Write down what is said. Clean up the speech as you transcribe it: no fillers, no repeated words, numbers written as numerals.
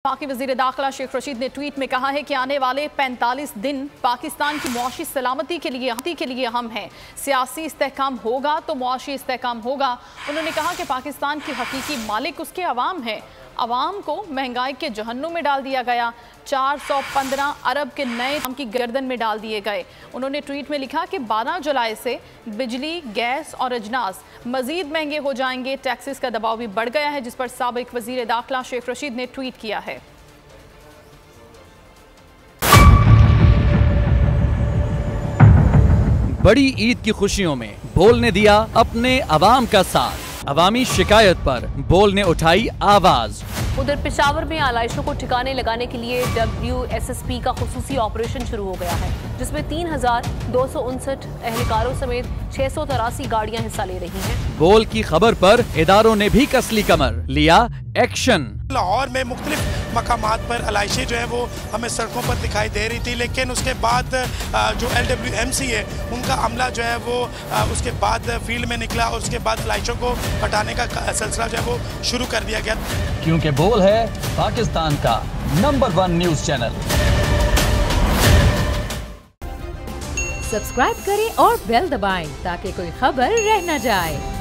पाक वज़ीर दाखिला शेख रशीद ने ट्वीट में कहा है कि आने वाले 45 दिन पाकिस्तान की मुआशी सलामती के लिए अहम है। सियासी इस्तेहकाम होगा तो मुआशी इस्तेहकाम होगा। उन्होंने कहा कि पाकिस्तान की हकीकी मालिक उसके अवाम है। अवाम को महंगाई के जहन्नुम में डाल दिया गया। 415 अरब के नए दाम की गर्दन में डाल दिए गए। उन्होंने ट्वीट में लिखा कि 12 जुलाई से बिजली, गैस और अजनास मजीद महंगे हो जाएंगे। टैक्सेस का दबाव भी बढ़ गया है, जिस पर साबिक वजीर दाखिला शेख रशीद ने ट्वीट किया है। बड़ी ईद की खुशियों में बोल ने दिया अपने अवाम का साथ। अवामी शिकायत पर बोल ने उठाई आवाज। उधर पेशावर में आलाइशों को ठिकाने लगाने के लिए WSSP का खुसूसी ऑपरेशन शुरू हो गया है, जिसमें 3259 एहलकारों समेत 683 गाड़ियां हिस्सा ले रही हैं। बोल की खबर पर इदारों ने भी कसली कमर, लिया एक्शन। लाहौर में मुख्तलिफ मकामात पर आलाइशें जो है वो हमें सड़कों पर दिखाई दे रही थी, लेकिन उसके बाद जो LWMC है उनका अमला जो है वो उसके बाद फील्ड में निकला और उसके बाद आलाइशों को हटाने का सिलसिला जो है वो शुरू कर दिया गया, क्योंकि बोल है पाकिस्तान का नंबर 1 न्यूज चैनल। सब्सक्राइब करें और बेल दबाएं ताकि कोई खबर रह न जाए।